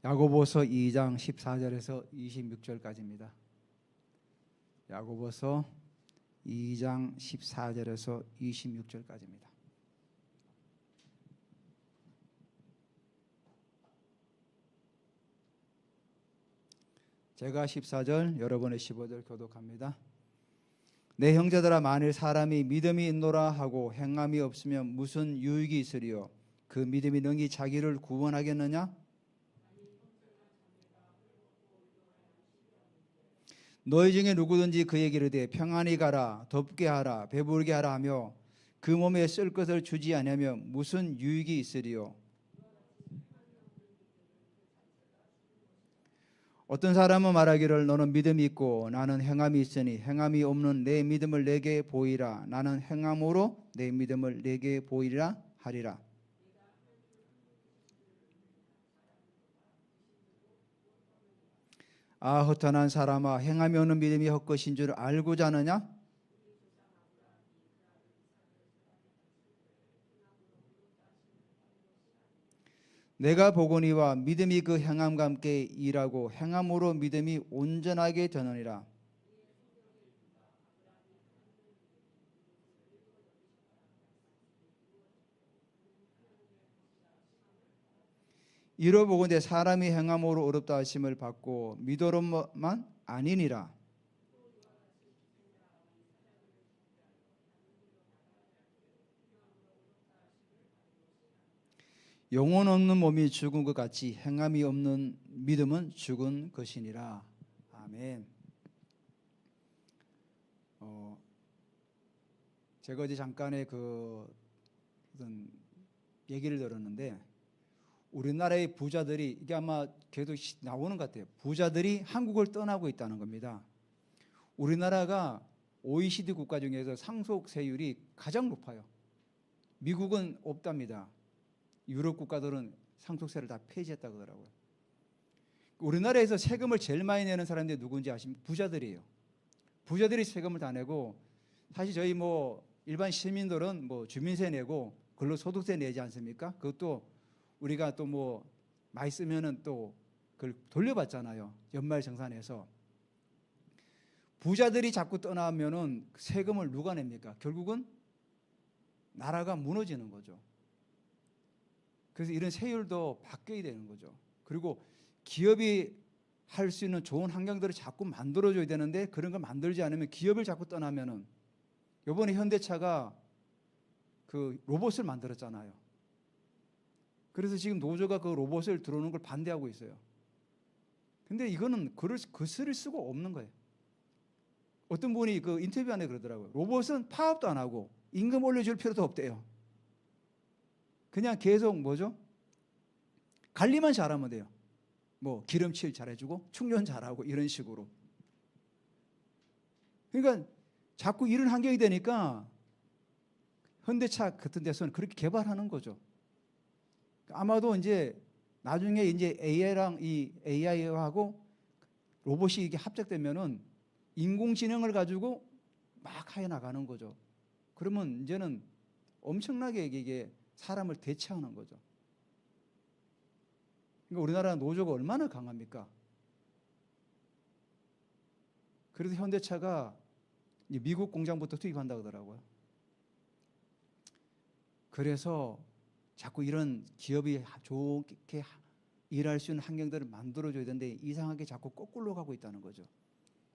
야고보서 2장 14절에서 26절까지입니다. 야고보서 2장 14절에서 26절까지입니다. 제가 14절, 여러분의 15절 교독합니다. 내 형제들아, 만일 사람이 믿음이 있노라 하고 행함이 없으면 무슨 유익이 있으리요? 그 믿음이 능히 자기를 구원하겠느냐? 너희 중에 누구든지 그에게 이르되 평안히 가라, 덥게 하라, 배부르게 하라 하며 그 몸에 쓸 것을 주지 아니하면 무슨 유익이 있으리요? 어떤 사람은 말하기를 너는 믿음이 있고 나는 행함이 있으니 행함이 없는 내 믿음을 내게 보이라. 나는 행함으로 내 믿음을 내게 보이리라 하리라. 아, 허탄한 사람아, 행함이 없는 믿음이 헛것인 줄 알고자 하느냐? 내가 보거니와 믿음이 그 행함과 함께 일하고 행함으로 믿음이 온전하게 되느니라. 이로 보건대 사람이 행함으로 어렵다 하심을 받고 믿어로만 아니니라. 영혼 없는 몸이 죽은 것 같이 행함이 없는 믿음은 죽은 것이니라. 아멘. 제가 어제 잠깐의 어떤 얘기를 들었는데, 우리나라의 부자들이, 이게 아마 계속 나오는 것 같아요. 부자들이 한국을 떠나고 있다는 겁니다. 우리나라가 OECD 국가 중에서 상속세율이 가장 높아요. 미국은 없답니다. 유럽 국가들은 상속세를 다 폐지했다고 하더라고요. 우리나라에서 세금을 제일 많이 내는 사람들이 누군지 아십니까? 부자들이에요. 부자들이 세금을 다 내고, 사실 저희 일반 시민들은 주민세 내고 근로소득세 내지 않습니까? 그것도 우리가 또 많이 쓰면은 또 그걸 돌려받잖아요. 연말정산해서. 부자들이 자꾸 떠나면은 세금을 누가 냅니까? 결국은 나라가 무너지는 거죠. 그래서 이런 세율도 바뀌어야 되는 거죠. 그리고 기업이 할 수 있는 좋은 환경들을 자꾸 만들어줘야 되는데, 그런 걸 만들지 않으면 기업을 자꾸 떠나면은, 이번에 현대차가 그 로봇을 만들었잖아요. 그래서 지금 노조가 그 로봇을 들어오는 걸 반대하고 있어요. 근데 이거는 글을 쓰고 없는 거예요. 어떤 분이 그 인터뷰 안에 그러더라고요. 로봇은 파업도 안 하고 임금 올려줄 필요도 없대요. 그냥 계속 관리만 잘하면 돼요. 기름칠 잘해주고 충전 잘하고 이런 식으로. 그러니까 자꾸 이런 환경이 되니까 현대차 같은 데서는 그렇게 개발하는 거죠. 아마도 이제 나중에 이제 AI랑 이 AI하고 로봇이 이게 합작되면은 인공지능을 가지고 막 해 나가는 거죠. 그러면 이제는 엄청나게 이게 사람을 대체하는 거죠. 그러니까 우리나라 노조가 얼마나 강합니까? 그래서 현대차가 미국 공장부터 투입한다고 하더라고요. 그래서 자꾸 이런 기업이 좋게 일할 수 있는 환경들을 만들어줘야 되는데, 이상하게 자꾸 거꾸로 가고 있다는 거죠.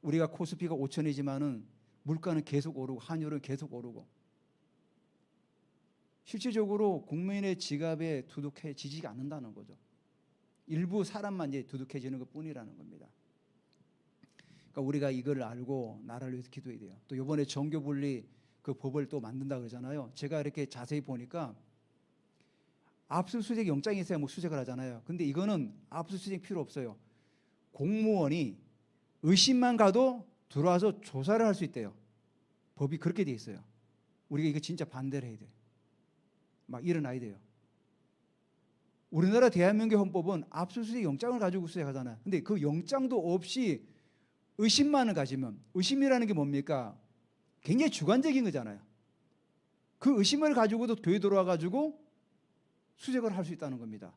우리가 코스피가 5천이지만은 물가는 계속 오르고 환율은 계속 오르고, 실질적으로 국민의 지갑에 두둑해지지가 않는다는 거죠. 일부 사람만 이제 두둑해지는 것 뿐이라는 겁니다. 그러니까 우리가 이걸 알고 나라를 위해서 기도해야 돼요. 또 이번에 정교분리 그 법을 또 만든다 그러잖아요. 제가 이렇게 자세히 보니까 압수수색 영장이 있어야 수색을 하잖아요. 근데 이거는 압수수색 필요 없어요. 공무원이 의심만 가도 들어와서 조사를 할 수 있대요. 법이 그렇게 돼 있어요. 우리가 이거 진짜 반대를 해야 돼. 막 일어나야 돼요. 우리나라 대한민국의 헌법은 압수수색 영장을 가지고 수색하잖아요. 근데 그 영장도 없이 의심만을 가지면, 의심이라는 게 뭡니까? 굉장히 주관적인 거잖아요. 그 의심을 가지고도 되돌아가지고 수색을 할 수 있다는 겁니다.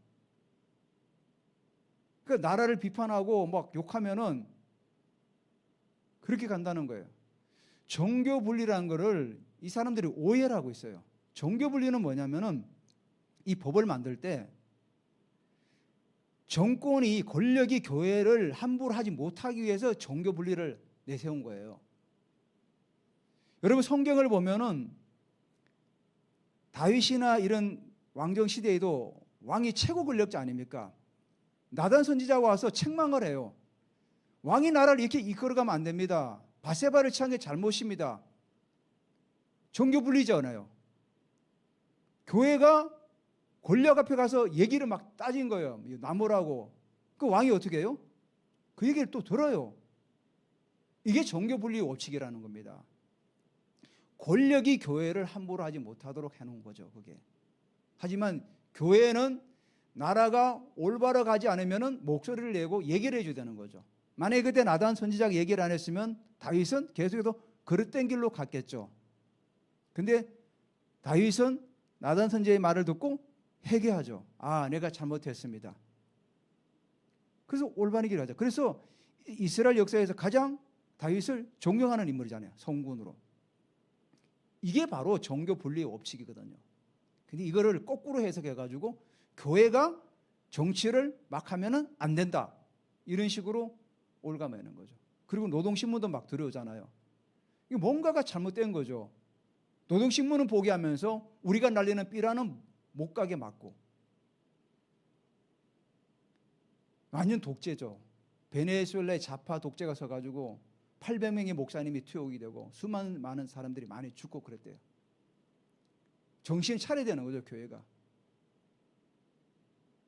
그 나라를 비판하고 막 욕하면은 그렇게 간다는 거예요. 종교 분리라는 거를 이 사람들이 오해를 하고 있어요. 종교 분리는 뭐냐면은 이 법을 만들 때 정권이 권력이 교회를 함부로 하지 못하기 위해서 종교 분리를 내세운 거예요. 여러분 성경을 보면은 다윗이나 이런 왕정 시대에도 왕이 최고 권력자 아닙니까? 나단 선지자가 와서 책망을 해요. 왕이 나라를 이렇게 이끌어가면 안 됩니다. 바세바를 취한 게 잘못입니다. 종교 분리지 않아요. 교회가 권력 앞에 가서 얘기를 막 따진 거예요. 나무라고. 그 왕이 어떻게 해요? 그 얘기를 또 들어요. 이게 종교 분리의 원칙이라는 겁니다. 권력이 교회를 함부로 하지 못하도록 해놓은 거죠. 그게. 하지만 교회는 나라가 올바로 가지 않으면 목소리를 내고 얘기를 해줘야 되는 거죠. 만약에 그때 나단 선지자가 얘기를 안 했으면 다윗은 계속해서 그릇된 길로 갔겠죠. 근데 다윗은 나단 선지자의 말을 듣고 회개하죠. 아, 내가 잘못했습니다. 그래서 올바른 길을 가죠. 그래서 이스라엘 역사에서 가장 다윗을 존경하는 인물이잖아요. 성군으로. 이게 바로 종교 분리의 법칙이거든요. 근데 이거를 거꾸로 해석해가지고 교회가 정치를 막 하면은 안 된다. 이런 식으로 올가매는 거죠. 그리고 노동신문도 막 들어오잖아요. 이거 뭔가가 잘못된 거죠. 노동신문은 포기하면서 우리가 날리는 삐라는 못 가게 막고. 완전 독재죠. 베네수엘라의 좌파 독재가 서가지고 800명의 목사님이 투옥이 되고 수많은 많은 사람들이 많이 죽고 그랬대요. 정신 차려야 되는 거죠, 교회가.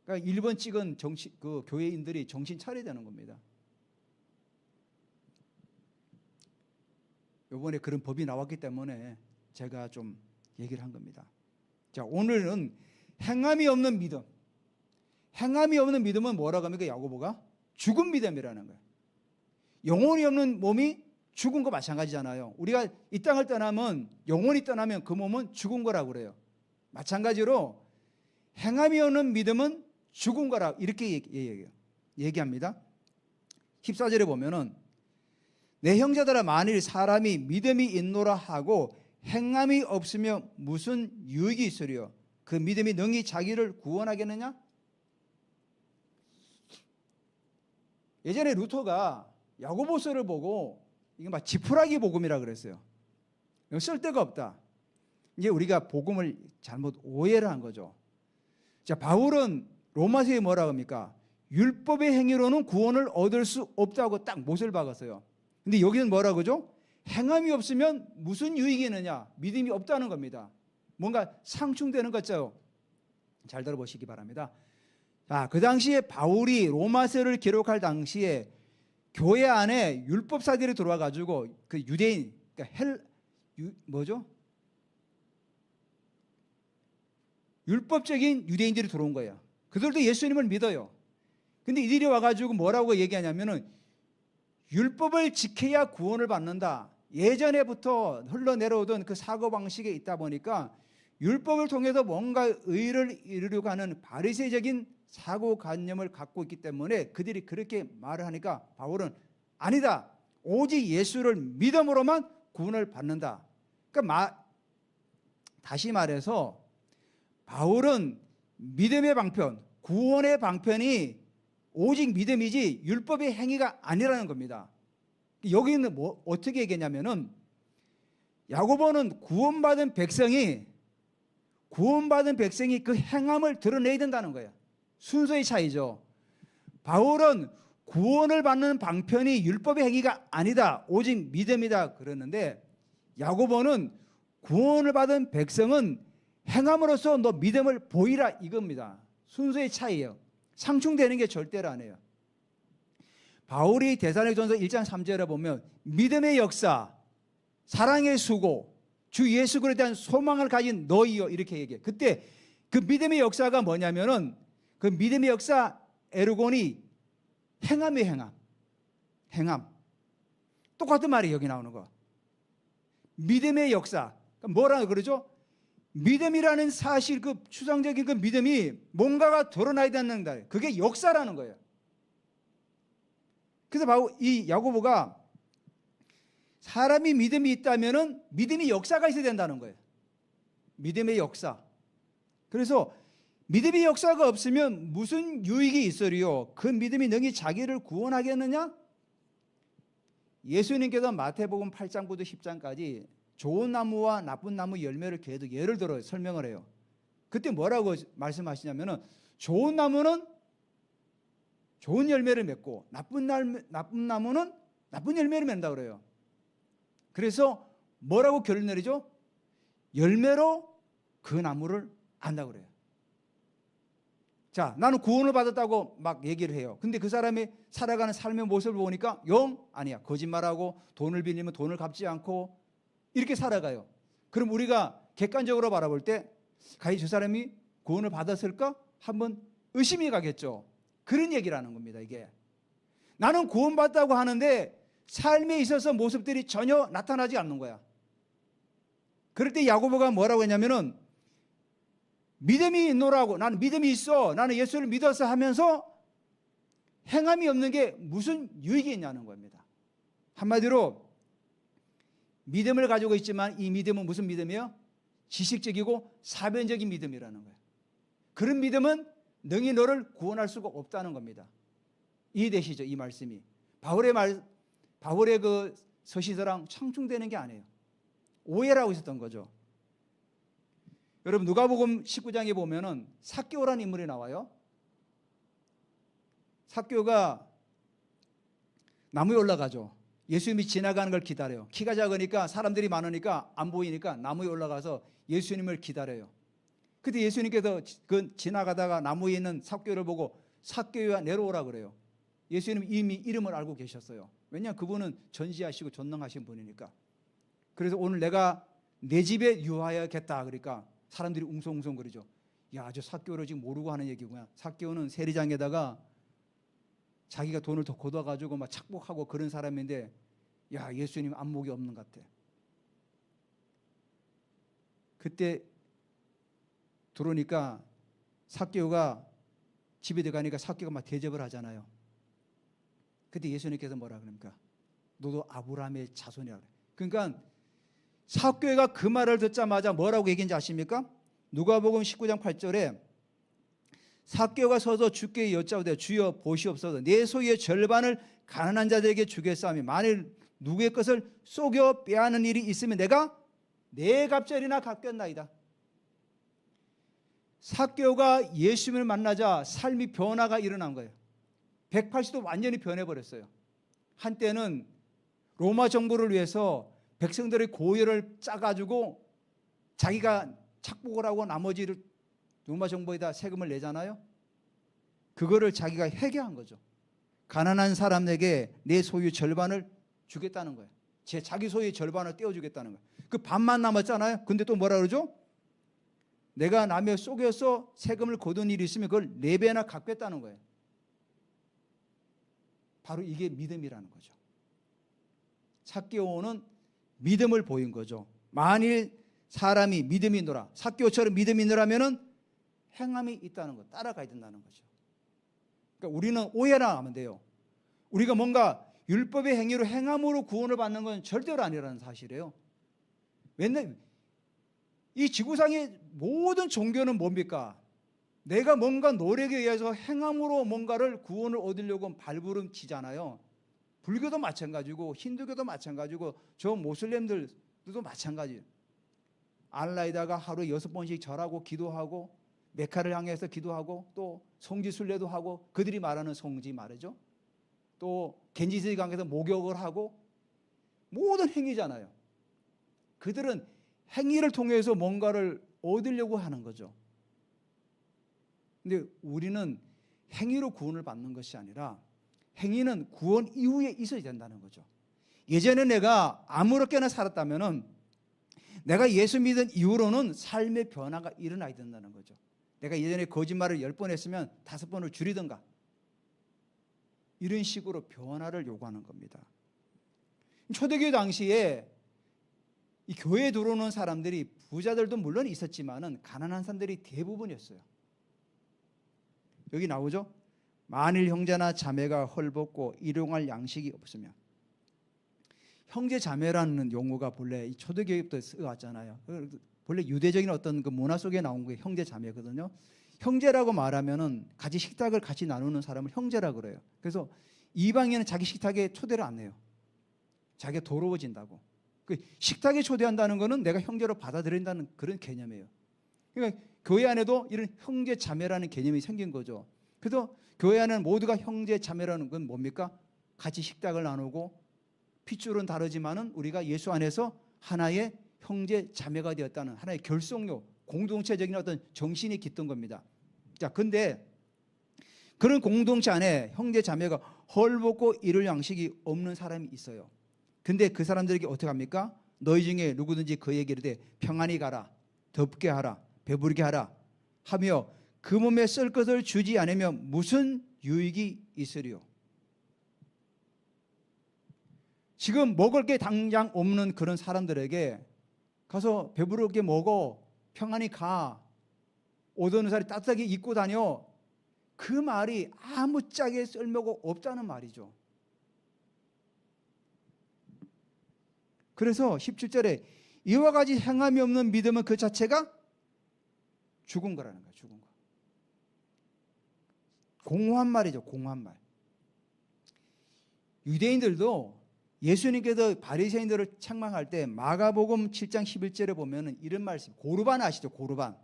그러니까 1번 찍은 그 교회인들이 정신 차려야 되는 겁니다. 이번에 그런 법이 나왔기 때문에 제가 좀 얘기를 한 겁니다. 자, 오늘은 행함이 없는 믿음. 행함이 없는 믿음은 뭐라고 합니까? 야고보가 죽은 믿음이라는 거예요. 영혼이 없는 몸이 죽은 거 마찬가지잖아요. 우리가 이 땅을 떠나면 영혼이 떠나면 그 몸은 죽은 거라고 그래요. 마찬가지로 행함이 없는 믿음은 죽은 거라 이렇게 얘기합니다. 14절에 보면은 내 형제들아 만일 사람이 믿음이 있노라 하고 행함이 없으며 무슨 유익이 있으리요? 그 믿음이 능히 자기를 구원하겠느냐? 예전에 루터가 야고보서를 보고 이게 막 지푸라기 복음이라 그랬어요. 쓸데가 없다. 이제 우리가 복음을 잘못 오해를 한 거죠. 자, 바울은 로마서에 뭐라고 합니까? 율법의 행위로는 구원을 얻을 수 없다고 딱 못을 박았어요. 근데 여기는 뭐라고 하죠? 행함이 없으면 무슨 유익이 있느냐? 믿음이 없다는 겁니다. 뭔가 상충되는 거죠. 잘 들어보시기 바랍니다. 자, 그 당시에 바울이 로마서를 기록할 당시에 교회 안에 율법사들이 들어와 가지고 그 유대인, 그러니까 뭐죠? 율법적인 유대인들이 들어온 거예요. 그들도 예수님을 믿어요. 근데 이들이 와가지고 뭐라고 얘기하냐면은 율법을 지켜야 구원을 받는다. 예전에부터 흘러내려오던 그 사고방식에 있다 보니까 율법을 통해서 뭔가 의를 이루려고 하는 바리새적인 사고관념을 갖고 있기 때문에 그들이 그렇게 말을 하니까 바울은 아니다. 오직 예수를 믿음으로만 구원을 받는다. 그러니까 다시 말해서 바울은 믿음의 방편, 구원의 방편이 오직 믿음이지 율법의 행위가 아니라는 겁니다. 여기는 뭐 어떻게 얘기했냐면은 야고보는 구원받은 백성이 그 행함을 드러내야 된다는 거예요. 순서의 차이죠. 바울은 구원을 받는 방편이 율법의 행위가 아니다. 오직 믿음이다. 그러는데 야고보는 구원을 받은 백성은 행함으로써 너 믿음을 보이라 이겁니다. 순서의 차이예요. 상충되는 게 절대로 아니에요. 바울이 데살로니가전서 1장 3절에 보면 믿음의 역사, 사랑의 수고, 주 예수 그리스도에 대한 소망을 가진 너희여 이렇게 얘기해요. 그때 그 믿음의 역사가 뭐냐면은 그 믿음의 역사 에르곤이 행함의 행함. 똑같은 말이 여기 나오는 거. 믿음의 역사. 뭐라 그러죠? 믿음이라는 사실, 그 추상적인 그 믿음이 뭔가가 드러나야 된다. 그게 역사라는 거예요. 그래서 바로 이 야고보가 사람이 믿음이 있다면은 믿음이 역사가 있어야 된다는 거예요. 믿음의 역사. 그래서 믿음의 역사가 없으면 무슨 유익이 있으리요? 그 믿음이 능히 자기를 구원하겠느냐? 예수님께서 마태복음 8장부터 10장까지 좋은 나무와 나쁜 나무 열매를 계속 예를 들어 설명을 해요. 그때 뭐라고 말씀하시냐면은 좋은 나무는 좋은 열매를 맺고 나쁜 나무는 나쁜 열매를 맺는다고 그래요. 그래서 뭐라고 결론 내리죠? 열매로 그 나무를 안다고 그래요. 자, 나는 구원을 받았다고 막 얘기를 해요. 근데 그 사람이 살아가는 삶의 모습을 보니까 영? 아니야. 거짓말하고 돈을 빌리면 돈을 갚지 않고 이렇게 살아가요. 그럼 우리가 객관적으로 바라볼 때 과연 저 사람이 구원을 받았을까? 한번 의심이 가겠죠. 그런 얘기라는 겁니다. 이게 나는 구원받았다고 하는데 삶에 있어서 모습들이 전혀 나타나지 않는 거야. 그럴 때 야고보가 뭐라고 했냐면은 믿음이 있노라고, 나는 믿음이 있어, 나는 예수를 믿어서 하면서 행함이 없는 게 무슨 유익이 있냐는 겁니다. 한마디로 믿음을 가지고 있지만 이 믿음은 무슨 믿음이에요? 지식적이고 사변적인 믿음이라는 거예요. 그런 믿음은 능히 너를 구원할 수가 없다는 겁니다. 이해되시죠? 이 말씀이 바울의 그 서시서랑 상충되는 게 아니에요. 오해를 하고 있었던 거죠. 여러분 누가복음 19장에 보면은 삭개오라는 인물이 나와요. 삭개오가 나무에 올라가죠. 예수님이 지나가는 걸 기다려요. 키가 작으니까 사람들이 많으니까 안 보이니까 나무에 올라가서 예수님을 기다려요. 그때 예수님께서 그 지나가다가 나무에 있는 삭개오를 보고 삭개오야 내려오라 그래요. 예수님 이미 이름을 알고 계셨어요. 왜냐하면 그분은 전지하시고 전능하신 분이니까. 그래서 오늘 내가 내 집에 유하여야겠다 그러니까 사람들이 웅성웅성거리죠. 야, 저 삭개오를 지금 모르고 하는 얘기구나. 삭개오는 세리장에다가 자기가 돈을 더 걷어가지고 막 착복하고 그런 사람인데, 야, 예수님 안목이 없는 것 같아. 그때 들어오니까 삭개오가 집에 들어가니까 삭개오가 막 대접을 하잖아요. 그때 예수님께서 뭐라 그럽니까? 너도 아브라함의 자손이라 그래. 그러니까 삭개오가 그 말을 듣자마자 뭐라고 얘기했는지 아십니까? 누가복음 19장 8절에 삭개오가 서서 주께 여짜오되 주여 보시옵소서 내 소유의 절반을 가난한 자들에게 주겠사오니 만일 누구의 것을 속여 빼앗는 일이 있으면 내가 네 갑절이나 갚겠나이다. 삭개오가 예수님을 만나자 삶이 변화가 일어난 거예요. 180도 완전히 변해버렸어요. 한때는 로마 정부를 위해서 백성들의 고열을 짜가지고 자기가 착복을 하고 나머지를 로마 정부에다 세금을 내잖아요. 그거를 자기가 회개한 거죠. 가난한 사람에게 내 소유 절반을 주겠다는 거예요. 자기 소유의 절반을 떼어주겠다는 거예요. 그 반만 남았잖아요. 근데 또 뭐라 그러죠? 내가 남의 속여서 세금을 거둔 일이 있으면 그걸 4배나 갚겠다는 거예요. 바로 이게 믿음이라는 거죠. 삭개오는 믿음을 보인 거죠. 만일 사람이 믿음이 있노라, 삭개오처럼 믿음이 있노라면은 행함이 있다는 거, 따라가야 된다는 거죠. 그러니까 우리는 오해를 하면 돼요. 우리가 뭔가 율법의 행위로 행함으로 구원을 받는 건 절대로 아니라는 사실이에요. 왜냐면 이 지구상의 모든 종교는 뭡니까? 내가 뭔가 노력에 의해서 행함으로 뭔가를 구원을 얻으려고 발부름치잖아요. 불교도 마찬가지고 힌두교도 마찬가지고 저 모슬렘들도 마찬가지예요. 알라에다가 하루에 6번씩 절하고 기도하고 메카를 향해서 기도하고 또 성지순례도 하고 그들이 말하는 성지 말이죠. 또 겐지스강 강에서 목욕을 하고 모든 행위잖아요. 그들은 행위를 통해서 뭔가를 얻으려고 하는 거죠. 근데 우리는 행위로 구원을 받는 것이 아니라 행위는 구원 이후에 있어야 된다는 거죠. 예전에 내가 아무렇게나 살았다면은 내가 예수 믿은 이후로는 삶의 변화가 일어나야 된다는 거죠. 내가 예전에 거짓말을 10번 했으면 5번을 줄이든가 이런 식으로 변화를 요구하는 겁니다. 초대교회 당시에 이 교회에 들어오는 사람들이 부자들도 물론 있었지만은 가난한 사람들이 대부분이었어요. 여기 나오죠? 만일 형제나 자매가 헐벗고 일용할 양식이 없으면. 형제 자매라는 용어가 본래 이 초대교회부터 쓰여왔잖아요. 본래 유대적인 어떤 그 문화 속에 나온 게 형제 자매거든요. 형제라고 말하면은 같이 식탁을 같이 나누는 사람을 형제라 그래요. 그래서 이방인은 자기 식탁에 초대를 안 해요. 자기가 더러워진다고. 그 식탁에 초대한다는 거는 내가 형제로 받아들인다는 그런 개념이에요. 그러니까 교회 안에도 이런 형제 자매라는 개념이 생긴 거죠. 그래서 교회 안에는 모두가 형제 자매라는 건 뭡니까? 같이 식탁을 나누고 핏줄은 다르지만은 우리가 예수 안에서 하나의 형제 자매가 되었다는 하나의 결속력, 공동체적인 어떤 정신이 깃든 겁니다. 자, 근데 그런 공동체 안에 형제 자매가 헐벗고 이룰 양식이 없는 사람이 있어요. 근데 그 사람들에게 어떻게 합니까? 너희 중에 누구든지 그에게 이르되 평안히 가라, 덥게 하라, 배부르게 하라 하며 그 몸에 쓸 것을 주지 않으면 무슨 유익이 있으리요? 지금 먹을 게 당장 없는 그런 사람들에게 가서 배부르게 먹어, 평안히 가, 옷 어느 살이 따뜻하게 입고 다녀, 그 말이 아무짝에 쓸모가 없다는 말이죠. 그래서 17절에 이와 같이 행함이 없는 믿음은 그 자체가 죽은 거라는 거예요. 죽은 거. 공허한 말이죠. 공허한 말. 유대인들도 예수님께서 바리새인들을 책망할 때 마가복음 7장 11절에 보면은 이런 말씀, 고르반 아시죠? 고르반.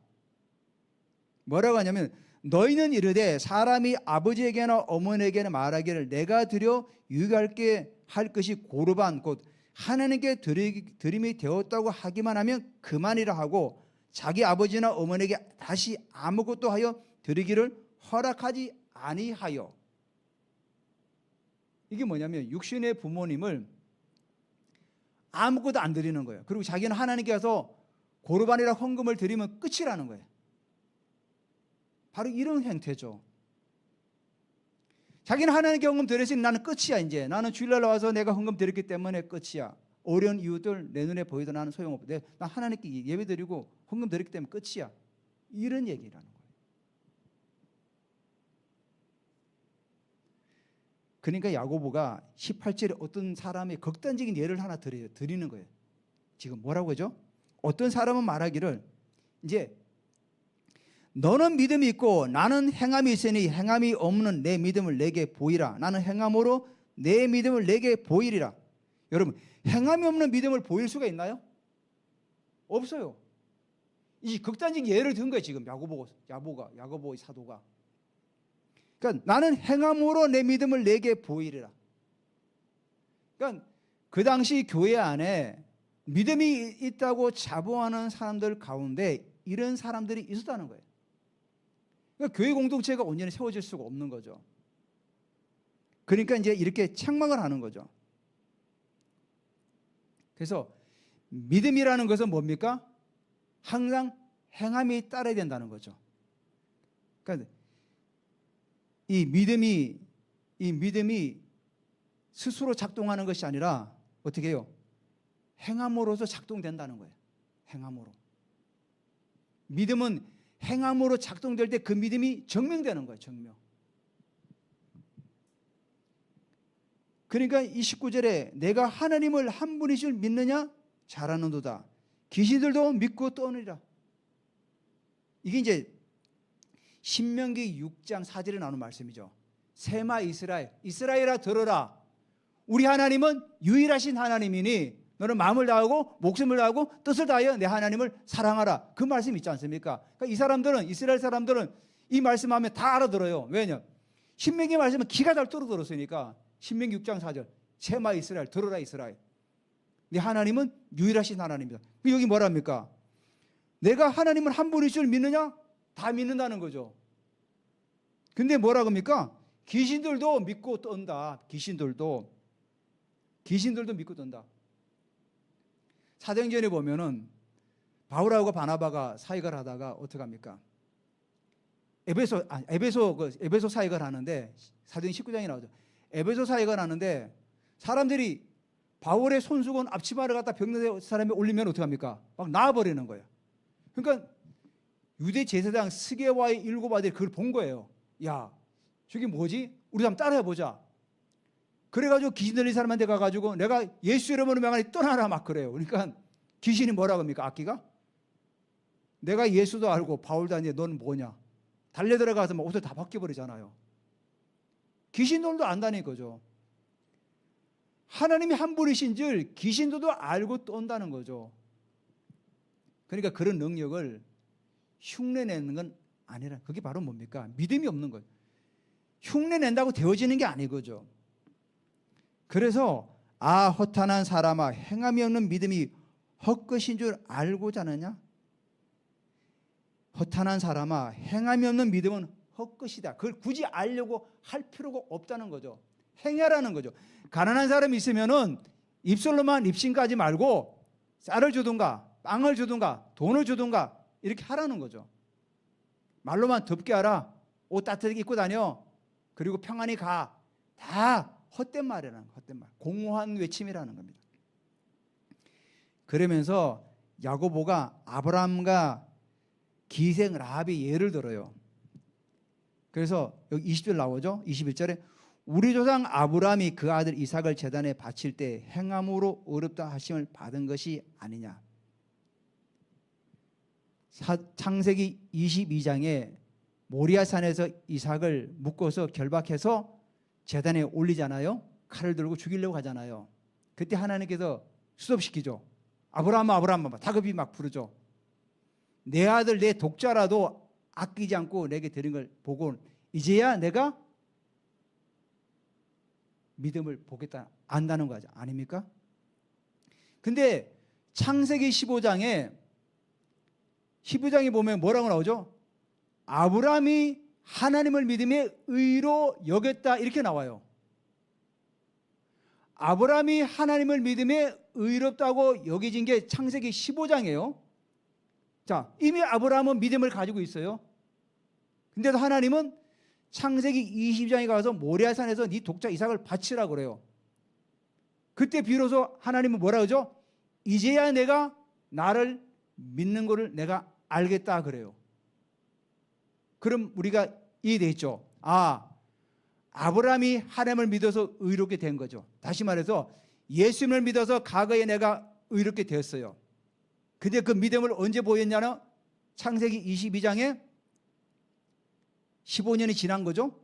뭐라고 하냐면 너희는 이르되 사람이 아버지에게나 어머니에게나 말하기를 내가 드려 유익하게 할 것이 고르반 곧 하나님께 드림이 되었다고 하기만 하면 그만이라 하고 자기 아버지나 어머니에게 다시 아무것도 하여 드리기를 허락하지 아니하여. 이게 뭐냐면 육신의 부모님을 아무것도 안 드리는 거예요. 그리고 자기는 하나님께 가서 고르반이라 헌금을 드리면 끝이라는 거예요. 바로 이런 행태죠. 자기는 하나님께 헌금 드렸으니 나는 끝이야. 이제 나는 주일날 와서 내가 헌금 드렸기 때문에 끝이야. 어려운 이웃들 내 눈에 보이도 나는 소용없고 나 하나님께 예배 드리고 헌금 드렸기 때문에 끝이야. 이런 얘기라는 거예요. 그러니까 야고보가 18절에 어떤 사람의 극단적인 예를 하나 드리는 거예요. 지금 뭐라고 하죠? 어떤 사람은 말하기를 이제 너는 믿음이 있고 나는 행함이 있으니 행함이 없는 내 믿음을 내게 보이라. 나는 행함으로 내 믿음을 내게 보이리라. 여러분, 행함이 없는 믿음을 보일 수가 있나요? 없어요. 이 극단적인 예를 든 거예요. 지금 야고보의 사도가. 그러니까 나는 행함으로 내 믿음을 내게 보이리라. 그러니까 그 당시 교회 안에 믿음이 있다고 자부하는 사람들 가운데 이런 사람들이 있었다는 거예요. 그러니까 교회 공동체가 온전히 세워질 수가 없는 거죠. 그러니까 이제 이렇게 책망을 하는 거죠. 그래서 믿음이라는 것은 뭡니까? 항상 행함이 따라야 된다는 거죠. 그러니까 이 믿음이 스스로 작동하는 것이 아니라 어떻게 해요? 행함으로서 작동된다는 거예요. 행함으로. 믿음은 행함으로 작동될 때 그 믿음이 증명되는 거예요. 증명. 그러니까 이 19절에 내가 하나님을 한 분이신 줄 믿느냐? 잘하는도다. 귀신들도 믿고 떠느리라. 이게 이제 신명기 6장 4절에 나오는 말씀이죠. 세마 이스라엘아 들어라. 우리 하나님은 유일하신 하나님이니 너는 마음을 다하고 목숨을 다하고 뜻을 다하여 내 하나님을 사랑하라. 그 말씀 있지 않습니까? 그러니까 이 사람들은, 이스라엘 사람들은 이 말씀하면 다 알아들어요. 왜냐? 신명기 말씀은 기가 잘 들었으니까 신명기 6장 4절 세마 이스라엘 들어라 이스라엘. 네 하나님은 유일하신 하나님이다. 여기 뭐랍니까? 내가 하나님을 한 분일 줄 믿느냐? 다 믿는다는 거죠. 근데 뭐라 그럽니까? 귀신들도 믿고 떤다. 귀신들도 믿고 떤다. 사도행전에 보면은 바울하고 바나바가 사역을 하다가 어떻게 합니까? 에베소 사역을 하는데 사도행전 19장에 나오죠. 에베소 사역을 하는데 사람들이 바울의 손수건 앞치마를 갖다 병든 사람이 올리면 어떻게 합니까? 막 나와버리는 거예요. 그러니까 유대 제사장 스게와의 7 아들이 그걸 본 거예요. 야, 저게 뭐지? 우리 한번 따라해보자. 그래가지고 귀신 들린 사람한테 가가지고 내가 예수 이름으로 명하니 떠나라 막 그래요. 그러니까 귀신이 뭐라고 합니까? 악기가? 내가 예수도 알고 바울도 아닌데 넌 뭐냐? 달려 들어가서 막 옷을 다 벗겨버리잖아요. 귀신들도 안다는 거죠. 하나님이 한 분이신 줄 귀신들도 알고 떤다는 거죠. 그러니까 그런 능력을 흉내내는 건 아니라 그게 바로 뭡니까? 믿음이 없는 거예요. 흉내낸다고 되어지는 게 아니거죠. 그래서 허탄한 사람아 행함이 없는 믿음이 헛것인 줄 알고자 하느냐? 허탄한 사람아 행함이 없는 믿음은 헛것이다. 그걸 굳이 알려고 할 필요가 없다는 거죠. 행하라는 거죠. 가난한 사람이 있으면은 입술로만 입신까지 말고 쌀을 주든가 빵을 주든가 돈을 주든가 이렇게 하라는 거죠. 말로만 덥게 하라. 옷 따뜻하게 입고 다녀. 그리고 평안히 가. 다 헛된 말이라는 거예요. 헛된 말. 공허한 외침이라는 겁니다. 그러면서 야고보가 아브라함과 기생 라합의 예를 들어요. 그래서 여기 20절 나오죠. 21절에 우리 조상 아브라함이 그 아들 이삭을 제단에 바칠 때 행함으로 어렵다 하심을 받은 것이 아니냐. 창세기 22장에 모리아산에서 이삭을 묶어서 결박해서 제단에 올리잖아요. 칼을 들고 죽이려고 하잖아요. 그때 하나님께서 수습시키죠. 아브라함 다급히 막 부르죠. 내 아들 내 독자라도 아끼지 않고 내게 드린 걸 보고 이제야 내가 믿음을 보겠다 안다는 거죠. 아닙니까? 근데 창세기 15장에 보면 뭐라고 나오죠? 아브라함이 하나님을 믿음의 의로 여겼다 이렇게 나와요. 아브라함이 하나님을 믿음의 의롭다고 여겨진 게 창세기 15장이에요. 자, 이미 아브라함은 믿음을 가지고 있어요. 근데도 하나님은 창세기 22장에 가서 모리아산에서 네 독자 이삭을 바치라고 그래요. 그때 비로소 하나님은 뭐라 그러죠? 이제야 내가 나를 믿는 거를 내가 알겠다 그래요. 그럼 우리가 이해되죠? 아브라함이 하나님을 믿어서 의롭게 된 거죠. 다시 말해서 예수님을 믿어서 과거에 내가 의롭게 되었어요. 근데 그 믿음을 언제 보였냐면 창세기 22장에 15년이 지난 거죠.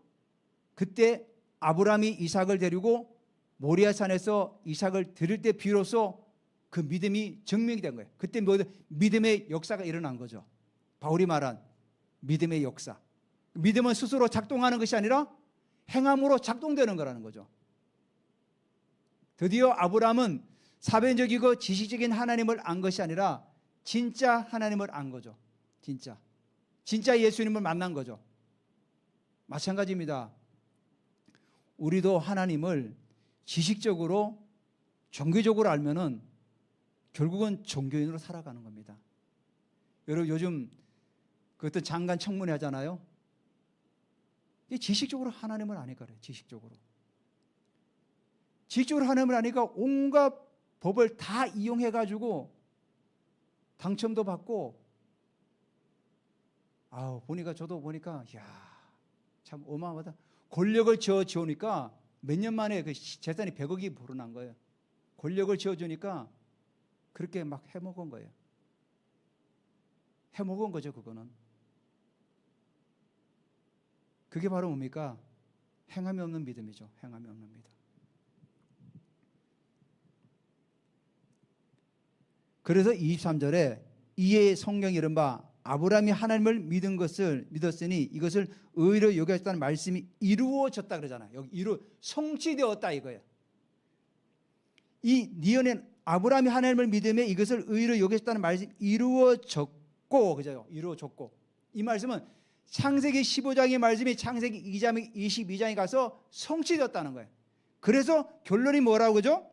그때 아브라함이 이삭을 데리고 모리아산에서 이삭을 드릴 때 비로소 그 믿음이 증명이 된 거예요. 그때 믿음의 역사가 일어난 거죠. 바울이 말한 믿음의 역사. 믿음은 스스로 작동하는 것이 아니라 행함으로 작동되는 거라는 거죠. 드디어 아브라함은 사변적이고 지식적인 하나님을 안 것이 아니라 진짜 하나님을 안 거죠. 진짜 예수님을 만난 거죠. 마찬가지입니다. 우리도 하나님을 지식적으로 종교적으로 알면은 결국은 종교인으로 살아가는 겁니다. 여러분 요즘 그 어떤 장관 청문회 하잖아요. 지식적으로 하나님을 아니까 그래요. 지식적으로 하나님을 아니까 온갖 법을 다 이용해가지고 당첨도 받고 저도 보니까 참 어마어마하다. 권력을 지어주니까 몇 년 만에 그 재산이 100억이 불어난 거예요. 권력을 지어주니까 그렇게 막 해먹은 거예요. 해먹은 거죠. 그거는. 그게 바로 뭡니까? 행함이 없는 믿음이죠. 행함이 없는 믿음. 그래서 23절에 이에 성경이 이른바 아브라함이 하나님을 믿었으니 이것을 의로 여겼다는 말씀이 이루어졌다 그러잖아요. 여기 성취되었다 이거예요. 이 니은의 아브라함이 하나님을 믿음에 이것을 의로 여겼다는 말씀이 이루어졌고 그죠? 이루어졌고 이 말씀은 창세기 15장의 말씀이 창세기 2장 22장에 가서 성취되었다는 거예요. 그래서 결론이 뭐라고 그죠?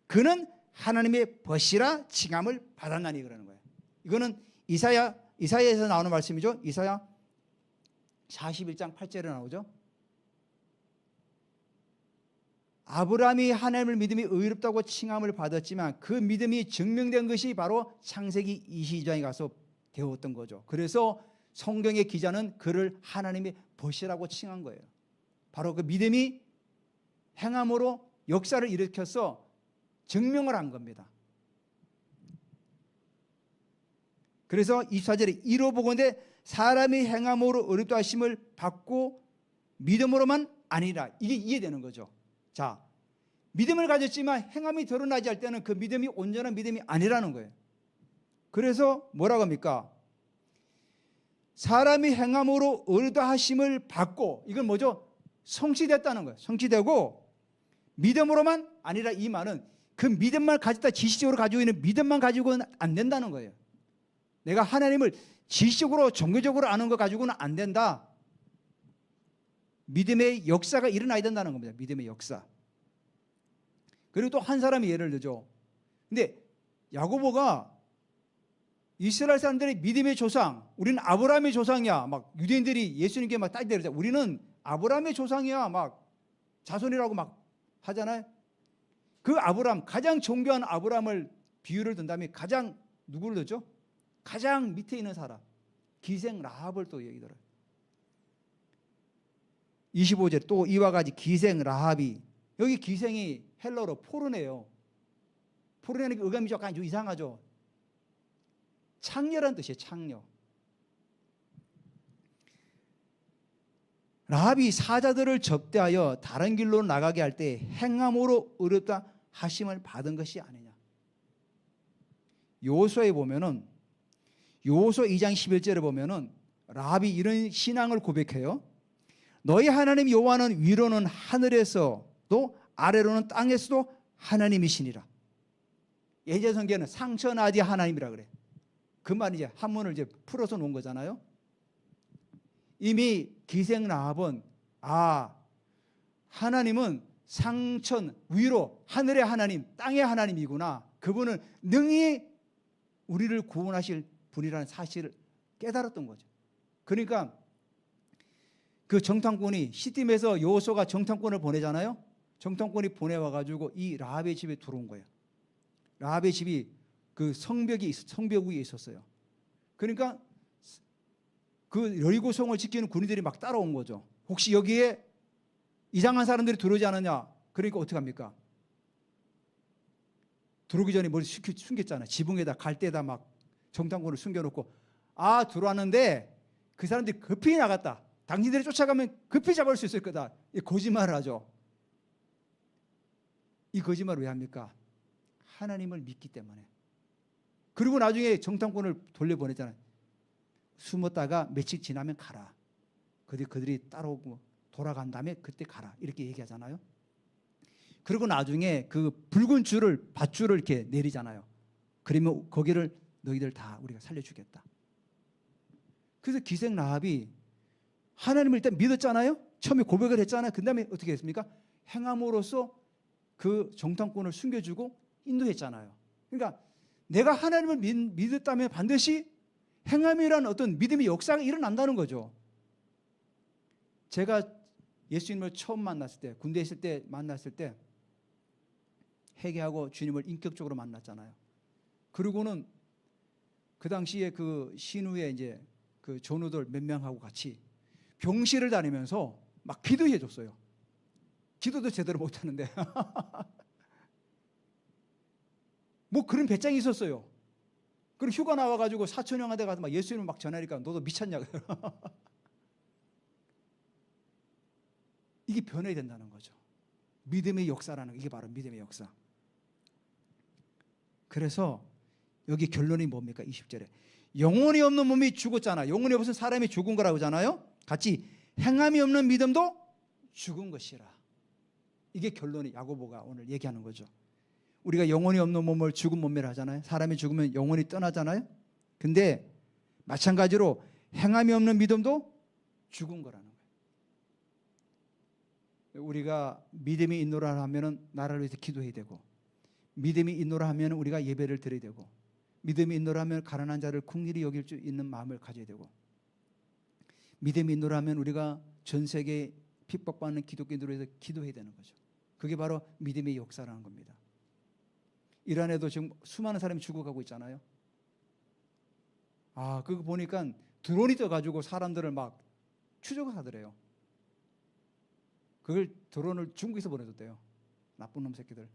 그는 하나님의 벗이라 칭함을 받았나니 그러는 거예요. 이거는 이사야에서 나오는 말씀이죠. 이사야 41장 8절에 나오죠. 아브라함이 하나님을 믿음이 의롭다고 칭함을 받았지만 그 믿음이 증명된 것이 바로 창세기 22장에 가서 되었던 거죠. 그래서 성경의 기자는 그를 하나님의 벗이라고 칭한 거예요. 바로 그 믿음이 행함으로 역사를 일으켜서 증명을 한 겁니다. 그래서 24절에 이로 보건대 사람이 행함으로 의롭다 하심을 받고 믿음으로만 아니라, 이게 이해되는 거죠. 자, 믿음을 가졌지만 행함이 드러나지 할 때는 그 믿음이 온전한 믿음이 아니라는 거예요. 그래서 뭐라고 합니까? 사람이 행함으로 의롭다 하심을 받고, 이건 뭐죠? 성취됐다는 거예요. 성취되고 믿음으로만 아니라, 이 말은 그 믿음만 가졌다, 지식적으로 가지고 있는 믿음만 가지고는 안 된다는 거예요. 내가 하나님을 지식적으로 종교적으로 아는 거 가지고는 안 된다. 믿음의 역사가 일어나야 된다는 겁니다. 믿음의 역사. 그리고 또 한 사람이 예를 들죠. 근데 야고보가 이스라엘 사람들의 믿음의 조상, 우리는 아브라함의 조상이야, 막 유대인들이 예수님께 막 따지대잖아. 우리는 아브라함의 조상이야, 막 자손이라고 막 하잖아요. 그 아브라함, 가장 존귀한 아브라함을 비유를 든다면 가장 누구를 듣죠? 가장 밑에 있는 사람, 기생 라합을 또 얘기 들어요. 25절 또 이와 같이 기생 라합이, 여기 기생이 헬러로 포르네요. 포르네는 어감이 약간 좀 이상하죠. 창녀란 뜻이에요. 창녀. 라합이 사자들을 접대하여 다른 길로 나가게 할 때 행함으로 의롭다 하심을 받은 것이 아니냐. 여호수아에 보면은, 여호수아 2장 11절에 보면은 라합이 이런 신앙을 고백해요. 너희 하나님 여호와는 위로는 하늘에서도 아래로는 땅에서도 하나님이시니라. 예전 성경에는 상천하디 하나님이라 그래. 그 말이 이제 한문을 이제 풀어서 놓은 거잖아요. 이미 기생 라합은, 하나님은 상천, 위로, 하늘의 하나님, 땅의 하나님이구나. 그분은 능히 우리를 구원하실 분이라는 사실을 깨달았던 거죠. 그러니까 그 정탐꾼이 시딤에서 여호수아가 정탐꾼을 보내잖아요. 정탐꾼이 보내와가지고 이 라합의 집에 들어온 거예요. 라합의 집이 그 성벽 위에 있었어요. 그러니까 그 여리고성을 지키는 군인들이 막 따라온 거죠. 혹시 여기에 이상한 사람들이 들어오지 않느냐? 그러니까 어떻게 합니까? 들어오기 전에 머리 숨겼잖아요. 지붕에다 갈대에다 막 정탐꾼을 숨겨놓고, 들어왔는데 그 사람들이 급히 나갔다. 당신들이 쫓아가면 급히 잡을 수 있을 거다. 이 거짓말을 하죠. 이 거짓말을 왜 합니까? 하나님을 믿기 때문에. 그리고 나중에 정탐꾼을 돌려보냈잖아요. 숨었다가 며칠 지나면 가라. 그들이 따라오고 돌아간 다음에 그때 가라. 이렇게 얘기하잖아요. 그리고 나중에 그 붉은 밧줄을 이렇게 내리잖아요. 그러면 거기를 너희들 다 우리가 살려주겠다. 그래서 기생 라합이 하나님을 일단 믿었잖아요. 처음에 고백을 했잖아요. 그 다음에 어떻게 했습니까? 행함으로써 그 정탐꾼을 숨겨주고 인도했잖아요. 그러니까 내가 하나님을 믿었다면 반드시 행함이라는 어떤 믿음의 역사가 일어난다는 거죠. 제가 예수님을 처음 만났을 때, 군대에 있을 때 만났을 때 회개하고 주님을 인격적으로 만났잖아요. 그리고는 그 당시에 그 신우의 이제 그 전우들 몇 명하고 같이 병실을 다니면서 막 기도해 줬어요. 기도도 제대로 못 하는데. 뭐 그런 배짱이 있었어요. 그럼 휴가 나와가지고 사촌 형한테 가서 막 예수님을 막 전하니까 너도 미쳤냐. 이게 변해야 된다는 거죠. 믿음의 역사라는 게, 이게 바로 믿음의 역사. 그래서 여기 결론이 뭡니까? 20절에 영혼이 없는 몸이 죽었잖아. 영혼이 없은 사람이 죽은 거라고 하잖아요. 같이 행함이 없는 믿음도 죽은 것이라. 이게 결론이 야고보가 오늘 얘기하는 거죠. 우리가 영혼이 없는 몸을 죽은 몸이라 하잖아요. 사람이 죽으면 영혼이 떠나잖아요. 근데 마찬가지로 행함이 없는 믿음도 죽은 거라는 거예요. 우리가 믿음이 있노라 하면은 나라를 위해서 기도해야 되고, 믿음이 있노라 하면 우리가 예배를 드려야 되고, 믿음이 있노라 하면 가난한 자를 긍휼히 여길 수 있는 마음을 가져야 되고, 믿음이 있노라 하면 우리가 전 세계에 핍박받는 기독교인들을 위해서 기도해야 되는 거죠. 그게 바로 믿음의 역사라는 겁니다. 이란에도 지금 수많은 사람이 죽어가고 있잖아요. 그거 보니까 드론이 떠가지고 사람들을 막 추적을 하더래요. 그걸 드론을 중국에서 보내줬대요. 나쁜 놈 새끼들.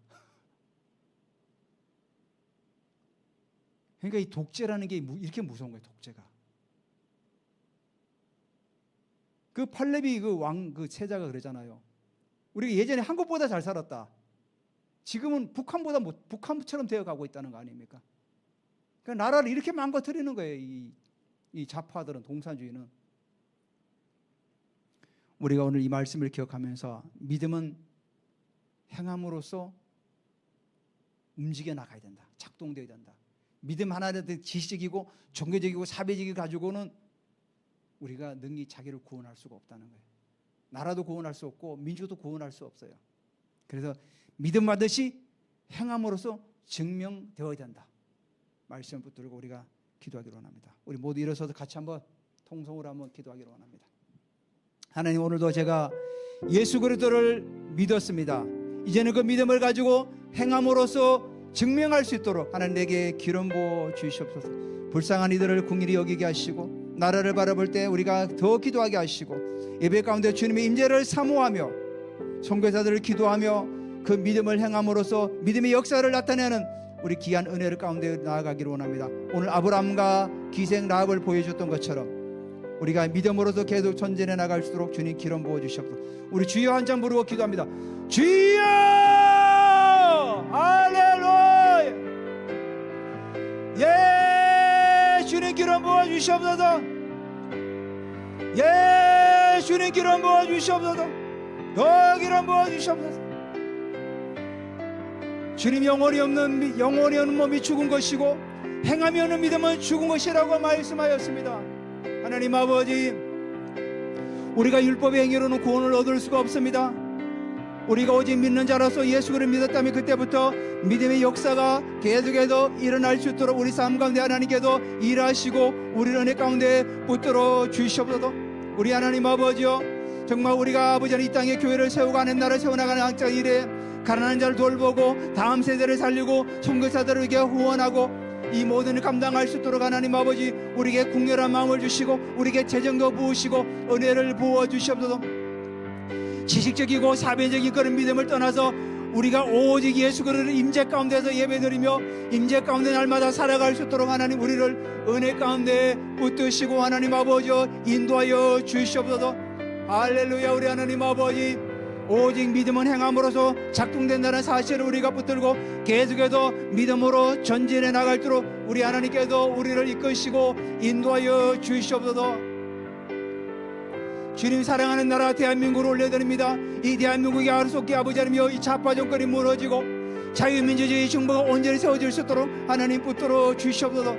그러니까 이 독재라는 게 이렇게 무서운 거예요. 독재가. 그 팔레비 그 왕 그 세자가 그러잖아요. 우리가 예전에 한국보다 잘 살았다. 지금은 북한처럼 되어가고 있다는 거 아닙니까? 그러니까 나라를 이렇게 망가뜨리는 거예요. 이 좌파들은, 동산주의는. 우리가 오늘 이 말씀을 기억하면서 믿음은 행함으로써 움직여 나가야 된다. 작동되어야 된다. 믿음 하나는 지식이고 종교적이고 사회적이 가지고는 우리가 능히 자기를 구원할 수가 없다는 거예요. 나라도 구원할 수 없고 민족도 구원할 수 없어요. 그래서 믿음 받듯이 행함으로써 증명되어야 된다. 말씀을 붙들고 우리가 기도하기로 원합니다. 우리 모두 일어서서 같이 한번 통성으로 한번 기도하기로 원합니다. 하나님, 오늘도 제가 예수 그리스도를 믿었습니다. 이제는 그 믿음을 가지고 행함으로써 증명할 수 있도록 하나님 내게 기름 부어 주시옵소서. 불쌍한 이들을 긍휼히 여기게 하시고 나라를 바라볼 때 우리가 더 기도하게 하시고 예배 가운데 주님의 임재를 사모하며 선교사들을 기도하며 그 믿음을 행함으로써 믿음의 역사를 나타내는 우리 귀한 은혜를 가운데 나아가기를 원합니다. 오늘 아브라함과 기생 라합을 보여줬던 것처럼 우리가 믿음으로서 계속 전진해 나갈 수 있도록 주님 기름 부어 주시옵소서. 우리 주여 한 장 부르고 기도합니다. 주여! 할렐루야! 예! 주님 기름 부어 주시옵소서. 예! 주님 기름 부어 주시옵소서. 더 기름 부어 주시옵소서. 주님, 영원히 없는 몸이 죽은 것이고 행함이 없는 믿음은 죽은 것이라고 말씀하였습니다. 하나님 아버지, 우리가 율법의 행위로는 구원을 얻을 수가 없습니다. 우리가 오직 믿는 자로서 예수 그리스도를 믿었다면 그때부터 믿음의 역사가 계속해서 일어날 수 있도록 우리 삶 가운데 하나님께서 일하시고 우리 은혜 가운데 붙들어 주시옵소서. 우리 하나님 아버지요, 정말 우리가 아버지 이 땅에 교회를 세워가는 나라를 세워나가는 학자 일에 가난한 자를 돌보고 다음 세대를 살리고 선교사들을 위해 후원하고 이 모든 일 감당할 수 있도록 하나님 아버지 우리에게 궁렬한 마음을 주시고 우리에게 재정도 부으시고 은혜를 부어 주시옵소서. 지식적이고 사회적인 그런 믿음을 떠나서 우리가 오직 예수 그리스도의 임재 가운데서 예배드리며 임재 가운데 날마다 살아갈 수 있도록 하나님 우리를 은혜 가운데 붙드시고 하나님 아버지 인도하여 주시옵소서. 할렐루야. 우리 하나님 아버지, 오직 믿음은 행함으로써 작동된다는 사실을 우리가 붙들고 계속해서 믿음으로 전진해 나갈도록 우리 하나님께서 우리를 이끄시고 인도하여 주시옵소서. 주님, 사랑하는 나라 대한민국을 올려드립니다. 이 대한민국이 하루속히 아버지 하나님이여 이 좌파 정권이 무너지고 자유민주주의 정부가 온전히 세워질 수 있도록 하나님 붙들어 주시옵소서.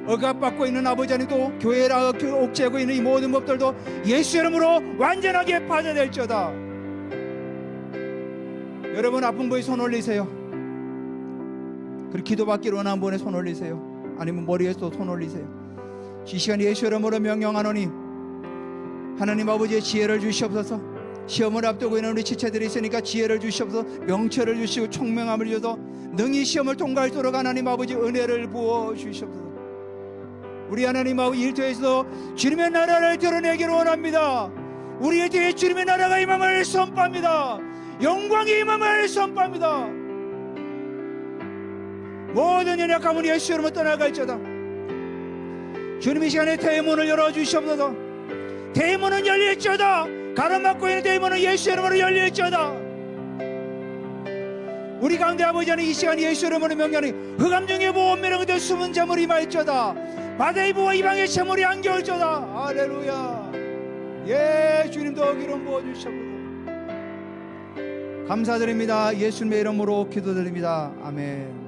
억압받고 있는 아버지 하나님도 교회라 옥죄고 있는 이 모든 법들도 예수 이름으로 완전하게 파괴될지어다. 여러분, 아픈 분이 손 올리세요. 그리고 기도받기를 원하는 분에 손 올리세요. 아니면 머리에서 손 올리세요. 이 시간 예수 이름으로 명령하노니 하나님 아버지의 지혜를 주시옵소서. 시험을 앞두고 있는 우리 지체들이 있으니까 지혜를 주시옵소서. 명철을 주시고 총명함을 주셔서 능히 시험을 통과할 수 있도록 하나님 아버지 은혜를 부어 주시옵소서. 우리 하나님 아버지 일터에서 주님의 나라를 드러내기를 원합니다. 우리 일터에 주님의 나라가 임함을 선포합니다. 영광이 임함을 선포합니다. 모든 연약함은 예수 이름으로 떠나갈지어다. 주님, 이 시간에 대문을 열어주시옵소서. 대문은 열릴지어다. 가로막고 있는 대문은 예수 이름으로 열릴지어다. 우리 가운데 아버지 하나님 이 시간 예수 이름으로 명령하니 흑암 중에 보온매는 그대 숨은 잠을 임할지어다. 바다의 보와 이방의 재물이 안겨올지어다. 할렐루야. 예, 주님도 기름 부어주시옵소서. 감사드립니다. 예수님의 이름으로 기도드립니다. 아멘.